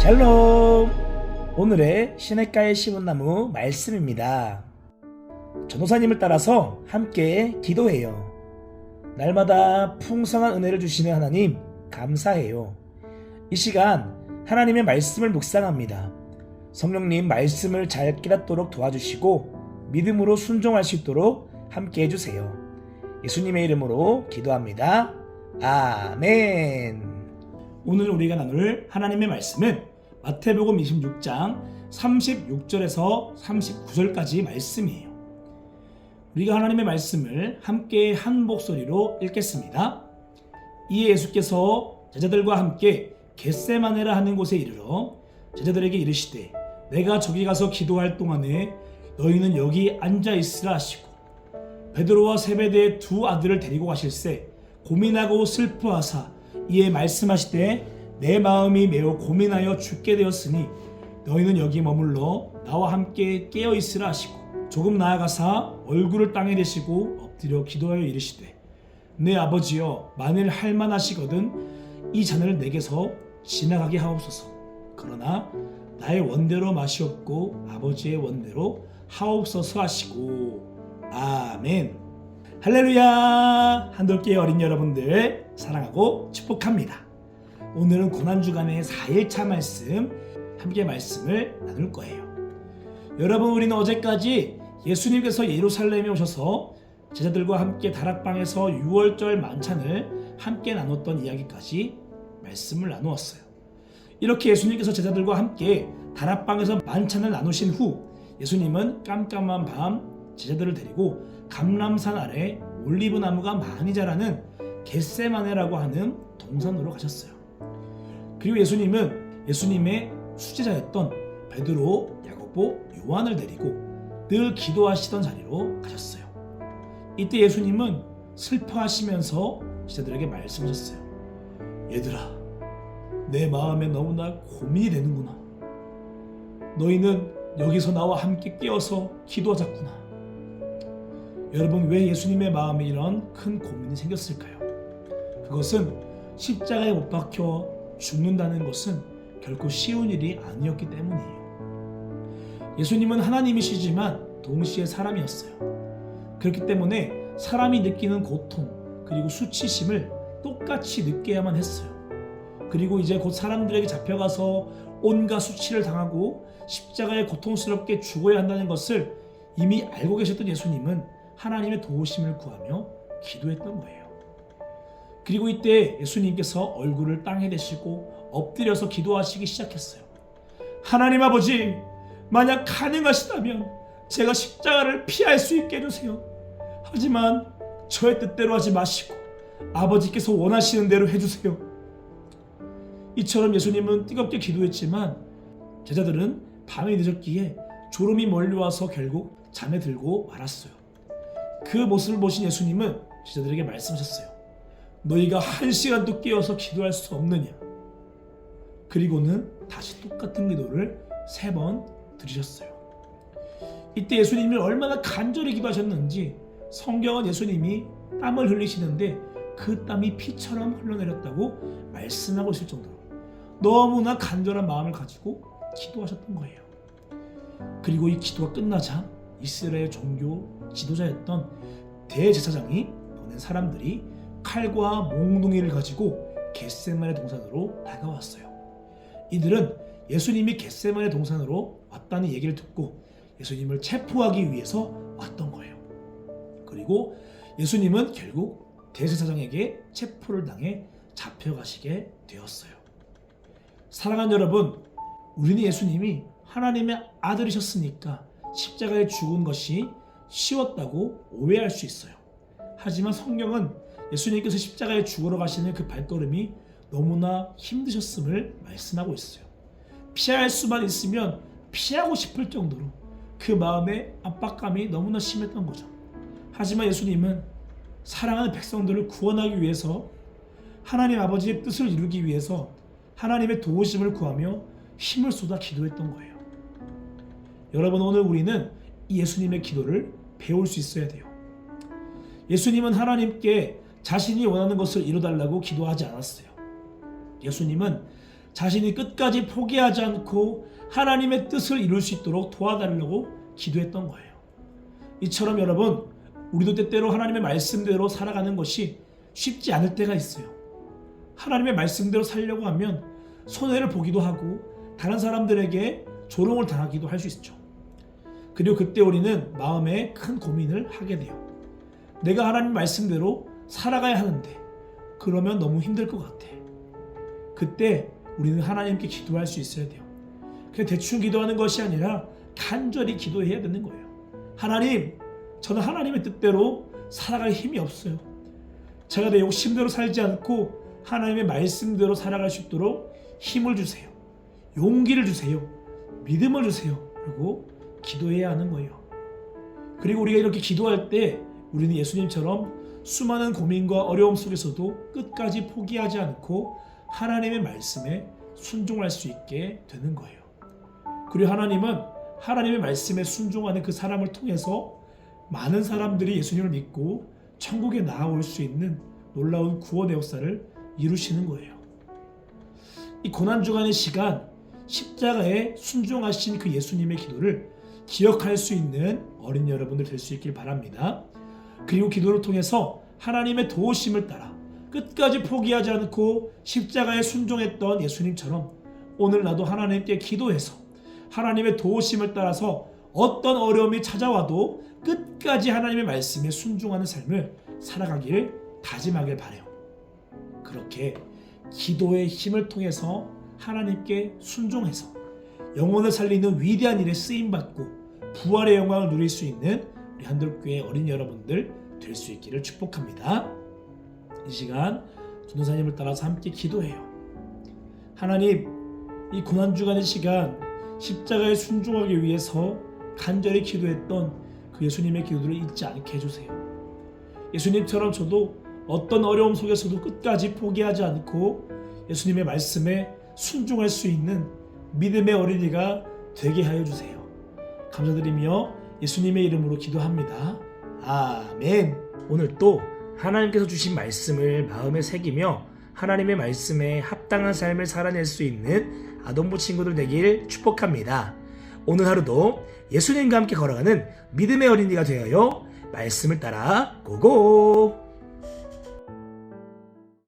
샬롬! 오늘의 시냇가에 심은 나무 말씀입니다. 전도사님을 따라서 함께 기도해요. 날마다 풍성한 은혜를 주시는 하나님 감사해요. 이 시간 하나님의 말씀을 묵상합니다. 성령님 말씀을 잘 깨닫도록 도와주시고 믿음으로 순종할 수 있도록 함께 해주세요. 예수님의 이름으로 기도합니다. 아멘. 오늘 우리가 나눌 하나님의 말씀은 마태복음 26장 36절에서 39절까지 말씀이에요. 우리가 하나님의 말씀을 함께 한 목소리로 읽겠습니다. 이에 예수께서 제자들과 함께 겟세마네라 하는 곳에 이르러 제자들에게 이르시되 내가 저기 가서 기도할 동안에 너희는 여기 앉아 있으라 하시고 베드로와 세베대의 두 아들을 데리고 가실새 고민하고 슬퍼하사 이에 말씀하시되 내 마음이 매우 고민하여 죽게 되었으니 너희는 여기 머물러 나와 함께 깨어 있으라 하시고 조금 나아가사 얼굴을 땅에 대시고 엎드려 기도하여 이르시되 내 아버지여 만일 할만하시거든 이 잔을 내게서 지나가게 하옵소서. 그러나 나의 원대로 마시옵고 아버지의 원대로 하옵소서 하시고 아멘. 할렐루야. 한돌교회 어린 여러분들 사랑하고 축복합니다. 오늘은 고난주간의 4일차 말씀 함께 말씀을 나눌 거예요. 여러분, 우리는 어제까지 예수님께서 예루살렘에 오셔서 제자들과 함께 다락방에서 6월절 만찬을 함께 나눴던 이야기까지 말씀을 나누었어요. 이렇게 예수님께서 제자들과 함께 다락방에서 만찬을 나누신 후 예수님은 깜깜한 밤 제자들을 데리고 감람산 아래 올리브 나무가 많이 자라는 겟세마네라고 하는 동산으로 가셨어요. 그리고 예수님은 예수님의 수제자였던 베드로, 야고보, 요한을 데리고 늘 기도하시던 자리로 가셨어요. 이때 예수님은 슬퍼하시면서 제자들에게 말씀하셨어요. 얘들아, 내 마음에 너무나 고민이 되는구나. 너희는 여기서 나와 함께 깨어서 기도하자꾸나. 여러분, 왜 예수님의 마음에 이런 큰 고민이 생겼을까요? 그것은 십자가에 못 박혀 죽는다는 것은 결코 쉬운 일이 아니었기 때문이에요. 예수님은 하나님이시지만 동시에 사람이었어요. 그렇기 때문에 사람이 느끼는 고통 그리고 수치심을 똑같이 느껴야만 했어요. 그리고 이제 곧 사람들에게 잡혀가서 온갖 수치를 당하고 십자가에 고통스럽게 죽어야 한다는 것을 이미 알고 계셨던 예수님은 하나님의 도우심을 구하며 기도했던 거예요. 그리고 이때 예수님께서 얼굴을 땅에 대시고 엎드려서 기도하시기 시작했어요. 하나님 아버지, 만약 가능하시다면 제가 십자가를 피할 수 있게 해주세요. 하지만 저의 뜻대로 하지 마시고 아버지께서 원하시는 대로 해주세요. 이처럼 예수님은 뜨겁게 기도했지만 제자들은 밤이 늦었기에 졸음이 몰려와서 결국 잠에 들고 말았어요. 그 모습을 보신 예수님은 제자들에게 말씀하셨어요. 너희가 1시간도 깨어서 기도할 수 없느냐. 그리고는 다시 똑같은 기도를 3번 드리셨어요. 이때 예수님이 얼마나 간절히 기도하셨는지 성경은 예수님이 땀을 흘리시는데 그 땀이 피처럼 흘러내렸다고 말씀하고 있을 정도로 너무나 간절한 마음을 가지고 기도하셨던 거예요. 그리고 이 기도가 끝나자 이스라엘 종교 지도자였던 대제사장이 보낸 사람들이 칼과 몽둥이를 가지고 겟세마네 동산으로 다가왔어요. 이들은 예수님이 겟세마네 동산으로 왔다는 얘기를 듣고 예수님을 체포하기 위해서 왔던 거예요. 그리고 예수님은 결국 대제사장에게 체포를 당해 잡혀가시게 되었어요. 사랑하는 여러분, 우리는 예수님이 하나님의 아들이셨으니까 십자가에 죽은 것이 쉬웠다고 오해할 수 있어요. 하지만 성경은 예수님께서 십자가에 죽으러 가시는 그 발걸음이 너무나 힘드셨음을 말씀하고 있어요. 피할 수만 있으면 피하고 싶을 정도로 그 마음의 압박감이 너무나 심했던 거죠. 하지만 예수님은 사랑하는 백성들을 구원하기 위해서 하나님 아버지의 뜻을 이루기 위해서 하나님의 도우심을 구하며 힘을 쏟아 기도했던 거예요. 여러분, 오늘 우리는 이 예수님의 기도를 배울 수 있어야 돼요. 예수님은 하나님께 자신이 원하는 것을 이루달라고 기도하지 않았어요. 예수님은 자신이 끝까지 포기하지 않고 하나님의 뜻을 이룰 수 있도록 도와달라고 기도했던 거예요. 이처럼 여러분, 우리도 때때로 하나님의 말씀대로 살아가는 것이 쉽지 않을 때가 있어요. 하나님의 말씀대로 살려고 하면 손해를 보기도 하고 다른 사람들에게 조롱을 당하기도 할 수 있죠. 그리고 그때 우리는 마음에 큰 고민을 하게 돼요. 내가 하나님 말씀대로 살아가야 하는데 그러면 너무 힘들 것 같아. 그때 우리는 하나님께 기도할 수 있어야 돼요. 그냥 대충 기도하는 것이 아니라 간절히 기도해야 되는 거예요. 하나님, 저는 하나님의 뜻대로 살아갈 힘이 없어요. 제가 내 욕심대로 살지 않고 하나님의 말씀대로 살아갈 수 있도록 힘을 주세요. 용기를 주세요. 믿음을 주세요. 그리고 기도해야 하는 거예요. 그리고 우리가 이렇게 기도할 때 우리는 예수님처럼 수많은 고민과 어려움 속에서도 끝까지 포기하지 않고 하나님의 말씀에 순종할 수 있게 되는 거예요. 그리고 하나님은 하나님의 말씀에 순종하는 그 사람을 통해서 많은 사람들이 예수님을 믿고 천국에 나아올 수 있는 놀라운 구원의 역사를 이루시는 거예요. 이 고난주간의 시간, 십자가에 순종하신 그 예수님의 기도를 기억할 수 있는 어린 여러분들 될 수 있길 바랍니다. 그리고 기도를 통해서 하나님의 도우심을 따라 끝까지 포기하지 않고 십자가에 순종했던 예수님처럼 오늘 나도 하나님께 기도해서 하나님의 도우심을 따라서 어떤 어려움이 찾아와도 끝까지 하나님의 말씀에 순종하는 삶을 살아가기를 다짐하길 바라요. 그렇게 기도의 힘을 통해서 하나님께 순종해서 영혼을 살리는 위대한 일에 쓰임받고 부활의 영광을 누릴 수 있는 우리 한돌교회 어린 여러분들 될 수 있기를 축복합니다. 이 시간 전도사님을 따라서 함께 기도해요. 하나님, 이 고난주간의 시간 십자가에 순종하기 위해서 간절히 기도했던 그 예수님의 기도를 잊지 않게 해주세요. 예수님처럼 저도 어떤 어려움 속에서도 끝까지 포기하지 않고 예수님의 말씀에 순종할 수 있는 믿음의 어린이가 되게 하여 주세요. 감사드리며 예수님의 이름으로 기도합니다. 아멘. 오늘 또 하나님께서 주신 말씀을 마음에 새기며 하나님의 말씀에 합당한 삶을 살아낼 수 있는 아동부 친구들 되길 축복합니다. 오늘 하루도 예수님과 함께 걸어가는 믿음의 어린이가 되어요. 말씀을 따라 고고!